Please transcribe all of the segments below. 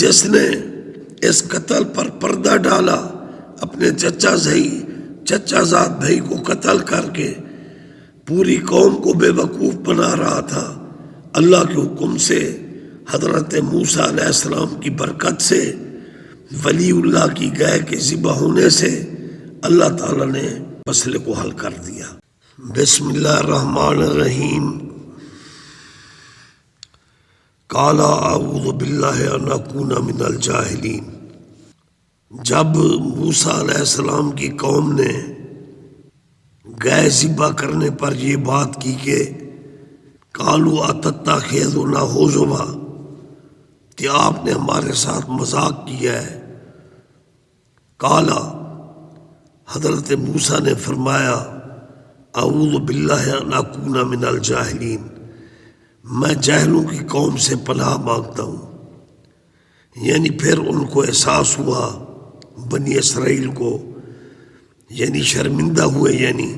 جس نے اس قتل پر پردہ ڈالا، اپنے چچا زاد بھائی کو قتل کر کے پوری قوم کو بے وقوف بنا رہا تھا، اللہ کے حکم سے حضرت موسیٰ علیہ السلام کی برکت سے، ولی اللہ کی گائے کے ذبح ہونے سے اللہ تعالیٰ نے مسئلے کو حل کر دیا۔ بسم اللہ الرحمن الرحیم۔ قال اعوذ باللہ ان اکون من الجاہلین۔ جب موسیٰ علیہ السلام کی قوم نے گائے ذبح کرنے پر یہ بات کی کہ قالوا اتتخذنا ہزوا، کہ آپ نے ہمارے ساتھ مذاق کیا ہے، قال، حضرت موسیٰ نے فرمایا، اعوذ باللہ ان اکون من الجاہلین، میں جاہلوں کی قوم سے پناہ مانگتا ہوں۔ یعنی پھر ان کو احساس ہوا، بنی اسرائیل کو، یعنی شرمندہ ہوئے، یعنی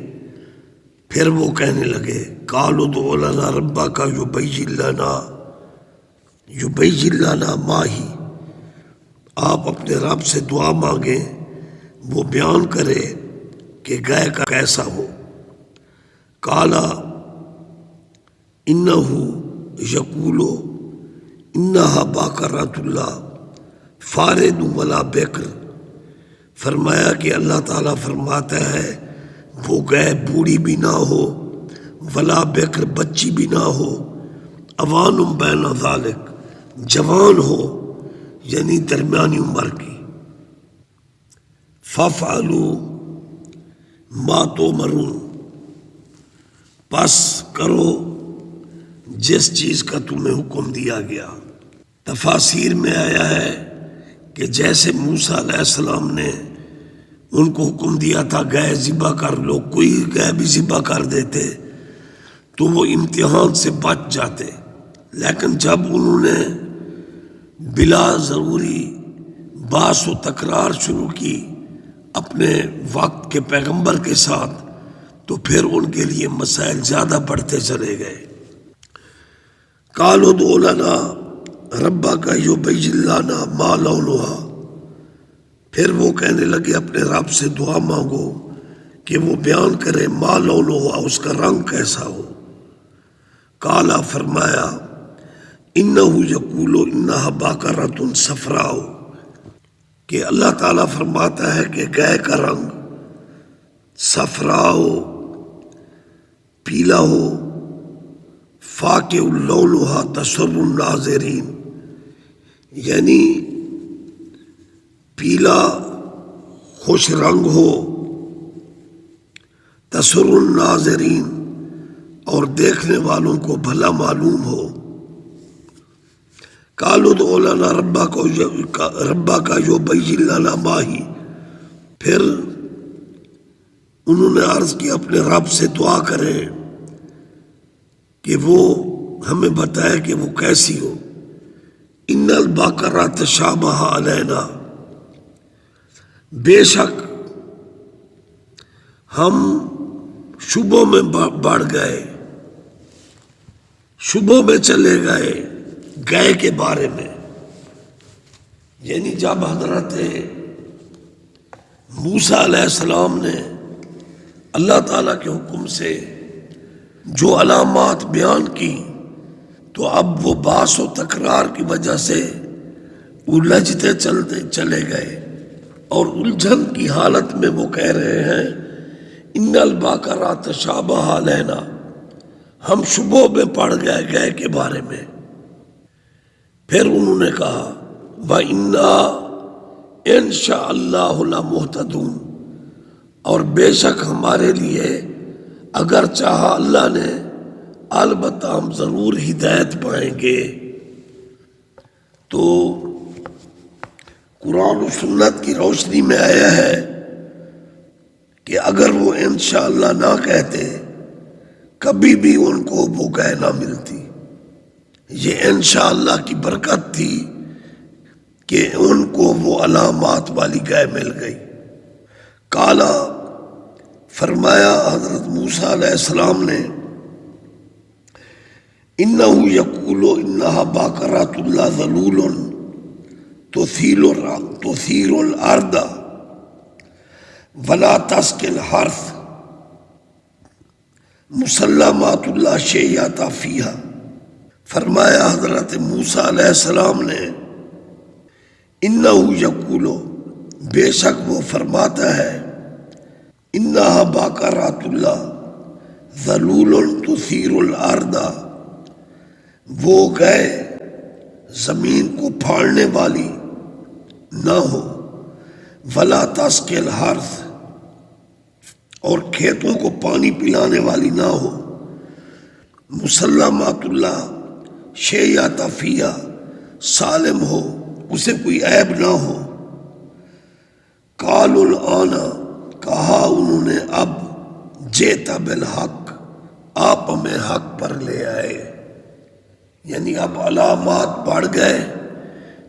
پھر وہ کہنے لگے قالوا ادع لنا ربک یبین لنا ما ہی، آپ اپنے رب سے دعا مانگیں، وہ بیان کرے کہ گائے کا کیسا ہو۔ قال انہ یقول انہا باقرۃ اللہ فارد ولا بکر، فرمایا کہ اللہ تعالیٰ فرماتا ہے وہ گائے بوڑھی بھی نہ ہو، ولا بکر بچی بھی نہ ہو، اوان بین ذالک جوان ہو، یعنی درمیانی عمر کی۔ فافعلوا ما تؤمرون، پس کرو جس چیز کا تمہیں حکم دیا گیا۔ تفاسیر میں آیا ہے کہ جیسے موسیٰ علیہ السلام نے ان کو حکم دیا تھا گائے ذبح کر لو، کوئی گائے بھی ذبح کر دیتے تو وہ امتحان سے بچ جاتے، لیکن جب انہوں نے بلا ضروری باس و تکرار شروع کی اپنے وقت کے پیغمبر کے ساتھ، تو پھر ان کے لیے مسائل زیادہ بڑھتے چلے گئے۔ قالوا ادع لنا ربک یبین لنا ما لونہا، پھر وہ کہنے لگے اپنے رب سے دعا مانگو کہ وہ بیان کرے ما لونہا، اس کا رنگ کیسا ہو۔ قال، فرمایا، انہ یقول انہا باقرۃ صفراء، کہ اللہ تعالیٰ فرماتا ہے کہ گائے کا رنگ صفراء پیلا ہو، فاقع لونہا تسر الناظرین، یعنی پیلا خوش رنگ ہو، تسر الناظرین، اور دیکھنے والوں کو بھلا معلوم ہو۔ قالوا ادع لنا ربک یبین لنا ما ہی، پھر انہوں نے عرض کی اپنے رب سے دعا کریں کہ وہ ہمیں بتائے کہ وہ کیسی ہو۔ ان البقرۃ تشابہ علینا، بے شک ہم شبوں میں بڑھ گئے، شبوں میں چلے گئے گائے کے بارے میں۔ یعنی جب حضرت موسیٰ علیہ السلام نے اللہ تعالیٰ کے حکم سے جو علامات بیان کی، تو اب وہ باس و تکرار کی وجہ سے الجھتے چلے گئے، اور الجھن کی حالت میں وہ کہہ رہے ہیں ان البقرۃ تشابہ علینا، ہم شبوں میں پڑ گئے گائے کے بارے میں۔ پھر انہوں نے کہا وَإِنَّا إِن شَاءَ اللَّهُ لَمُهْتَدُونَ، اور بے شک ہمارے لیے اگر چاہا اللہ نے البتہ ہم ضرور ہدایت پائیں گے۔ تو قرآن و سنت کی روشنی میں آیا ہے کہ اگر وہ انشاءاللہ نہ کہتے کبھی بھی ان کو وہ گائے نہ ملتی۔ یہ انشاءاللہ کی برکت تھی کہ ان کو وہ علامات والی گائے مل گئی۔ کالا، فرمایا حضرت موسیٰ علیہ السلام نے، انہ یقول انہا باقرۃ اللہ ذلول، تثیر الارض ولا تسقي الحرث مسلمات لا شیء فیہا۔ فرمایا حضرت موسیٰ علیہ السلام نے انہ یقول، بے شک وہ فرماتا ہے، انہا باقرات اللہ ذلول تثیر الارض، وہ گائے زمین کو پھاڑنے والی نہ ہو، ولا تسقي الحرث، اور کھیتوں کو پانی پلانے والی نہ ہو، مسلمات اللہ شیء فیہا، سالم ہو، اسے کوئی عیب نہ ہو۔ قالوا الآن، کہا انہوں نے اب، جئت بالحق، آپ ہمیں حق پر لے آئے، یعنی اب علامات بڑھ گئے،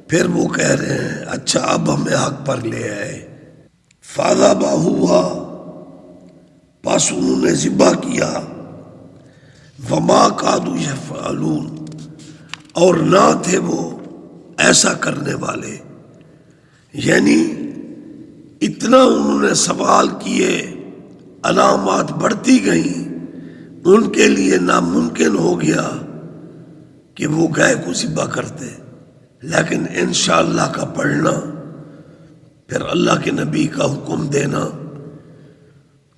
پھر وہ کہہ رہے ہیں اچھا اب ہمیں حق پر لے آئے۔ فذبحوها، پس انہوں نے ذبح کیا، وما کادوا یفعلون، اور نہ تھے وہ ایسا کرنے والے، یعنی اتنا انہوں نے سوال کیے، علامات بڑھتی گئیں، ان کے لیے ناممکن ہو گیا کہ وہ گائے کو ذبح کرتے، لیکن انشاءاللہ کا پڑھنا، پھر اللہ کے نبی کا حکم دینا،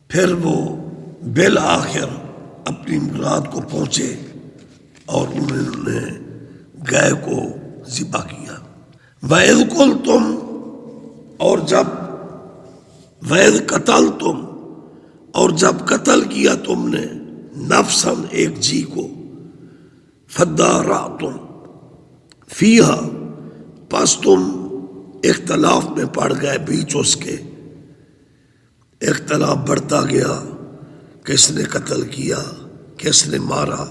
پھر وہ بالآخر اپنی مراد کو پہنچے اور انہوں نے گائے کو ذبح کیا۔ وَإِذْ قُلْتُمْ، اور جب وَإِذْ قَتَلْتُمْ، اور جب قتل کیا تم نے، نفساً ایک جی کو، فَادَّارَأْتُمْ فِيهَا، پس تم اختلاف میں پڑ گئے بیچ اس کے، اختلاف بڑھتا گیا، کس نے قتل کیا، کس نے مارا،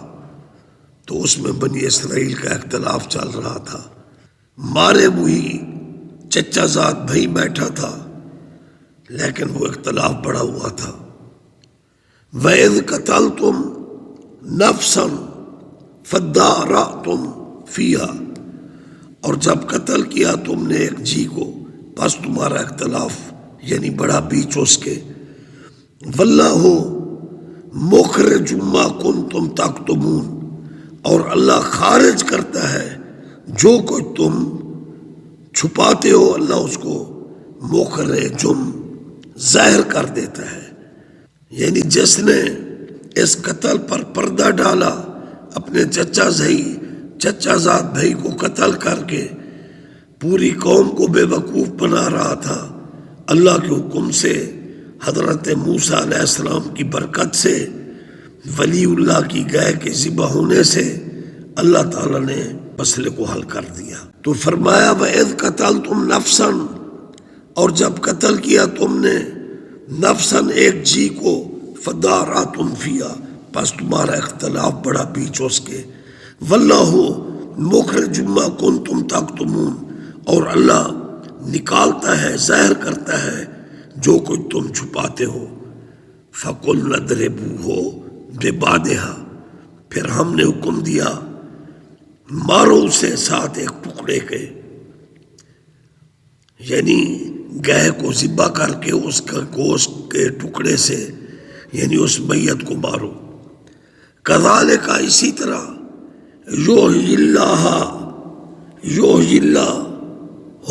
تو اس میں بنی اسرائیل کا اختلاف چل رہا تھا، مارے وہی چچا زاد بھائی بیٹھا تھا، لیکن وہ اختلاف بڑھا ہوا تھا۔ وَإِذْ قَتَلْتُمْ نَفْسًا فَادَّارَأْتُمْ فِيهَا، اور جب قتل کیا تم نے ایک جی کو، بس تمہارا اختلاف یعنی بڑا بیچ اس کے، واللہ مخرج ما کنتم تکتمون، اور اللہ خارج کرتا ہے جو کچھ تم چھپاتے ہو، اللہ اس کو مخرجم ظاہر کر دیتا ہے، یعنی جس نے اس قتل پر پردہ ڈالا، اپنے چچا زاد بھائی کو قتل کر کے پوری قوم کو بے وقوف بنا رہا تھا، اللہ کے حکم سے، حضرت موسیٰ علیہ السلام کی برکت سے، ولی اللہ کی گائے کے ذبح ہونے سے اللہ تعالیٰ نے مسئلے کو حل کر دیا۔ تو فرمایا وَإِذْ قَتَلْتُمْ نَفْسًا، اور جب قتل کیا تم نے نفساً ایک جی کو، فَادَّارَأْتُمْ فِيهَا، پس تمہارا اختلاف بڑا بیچ اس کے، وَاللَّهُ مُخْرِجٌ مَا كُنتُمْ تَكْتُمُونَ، اور اللہ نکالتا ہے، ظاہر کرتا ہے جو کچھ تم چھپاتے ہو۔ فَقُلْنَا اضْرِبُوهُ بِبَعْضِهَا، پھر ہم نے حکم دیا مارو اسے ساتھ ایک ٹکڑے کے، یعنی گائے کو ذبح کر کے اس کا گوشت کے ٹکڑے سے، یعنی اس میت کو مارو۔ کذالک، اسی طرح، یحیی اللہ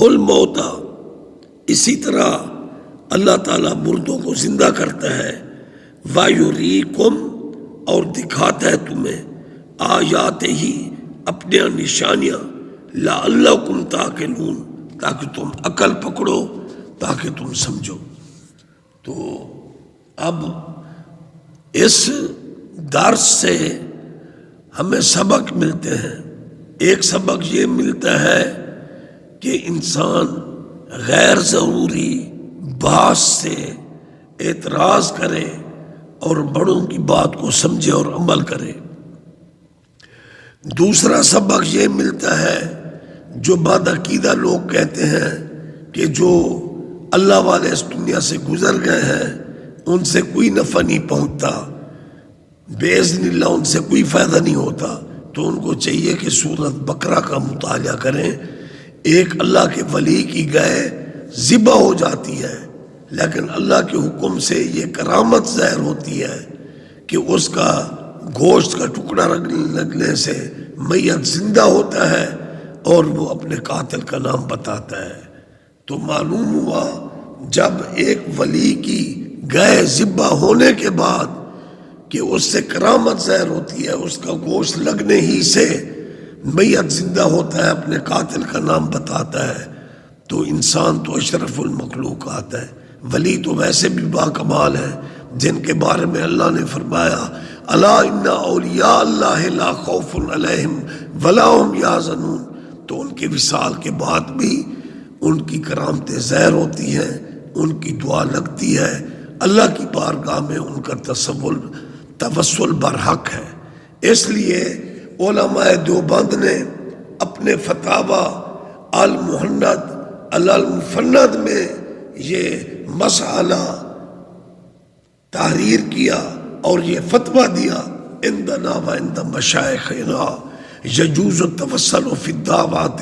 الموتیٰ، اسی طرح اللہ تعالیٰ مردوں کو زندہ کرتا ہے، وَیُرِیکُم، اور دکھاتا ہے تمہیں، آیات ہی، اپنے نشانیاں، لعلکم تعقلون، تاکہ تم عقل پکڑو، تاکہ تم سمجھو۔ تو اب اس درس سے ہمیں سبق ملتے ہیں۔ ایک سبق یہ ملتا ہے کہ انسان غیر ضروری بحث سے اعتراض کرے اور بڑوں کی بات کو سمجھے اور عمل کرے۔ دوسرا سبق یہ ملتا ہے، جو بدعقیدہ لوگ کہتے ہیں کہ جو اللہ والے اس دنیا سے گزر گئے ہیں ان سے کوئی نفع نہیں پہنچتا، باذن اللہ ان سے کوئی فائدہ نہیں ہوتا، تو ان کو چاہیے کہ سورۃ بقرہ کا مطالعہ کریں، ایک اللہ کے ولی کی گائے ذبح ہو جاتی ہے، لیکن اللہ کے حکم سے یہ کرامت ظاہر ہوتی ہے کہ اس کا گوشت کا ٹکڑا لگنے سے میت زندہ ہوتا ہے اور وہ اپنے قاتل کا نام بتاتا ہے۔ تو معلوم ہوا جب ایک ولی کی گائے ذبح ہونے کے بعد کہ اس سے کرامت ظاہر ہوتی ہے، اس کا گوشت لگنے ہی سے میت زندہ ہوتا ہے، اپنے قاتل کا نام بتاتا ہے، تو انسان تو اشرف المخلوقات ہے، ولی تو ویسے بھی با کمال ہے، جن کے بارے میں اللہ نے فرمایا الا ان اولیاء اللہ لا خوف علیہم ولا هم یحزنون، تو ان کے وصال کے بعد بھی ان کی کرامتیں ظاہر ہوتی ہیں، ان کی دعا لگتی ہے، اللہ کی بارگاہ میں ان کا توسل برحق ہے۔ اس لیے علماء دیوبند نے اپنے فتاوی المحند المفند میں یہ مسئلہ تحریر کیا اور یہ فتویٰ دیا عندنا و عند مشائخنا یجوز التوسل فی الدعوات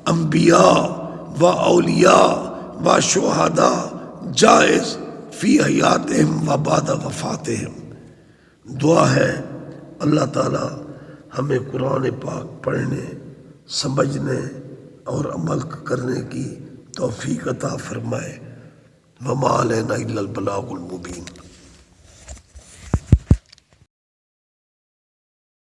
انبیاء و اولیاء و شہداء جائز فی حیاتہم و بعد وفاتہم۔ دعا ہے اللہ تعالی ہمیں قرآن پاک پڑھنے، سمجھنے اور عمل کرنے کی توفیق عطا فرمائے۔ وما علینا الا البلاغ المبین۔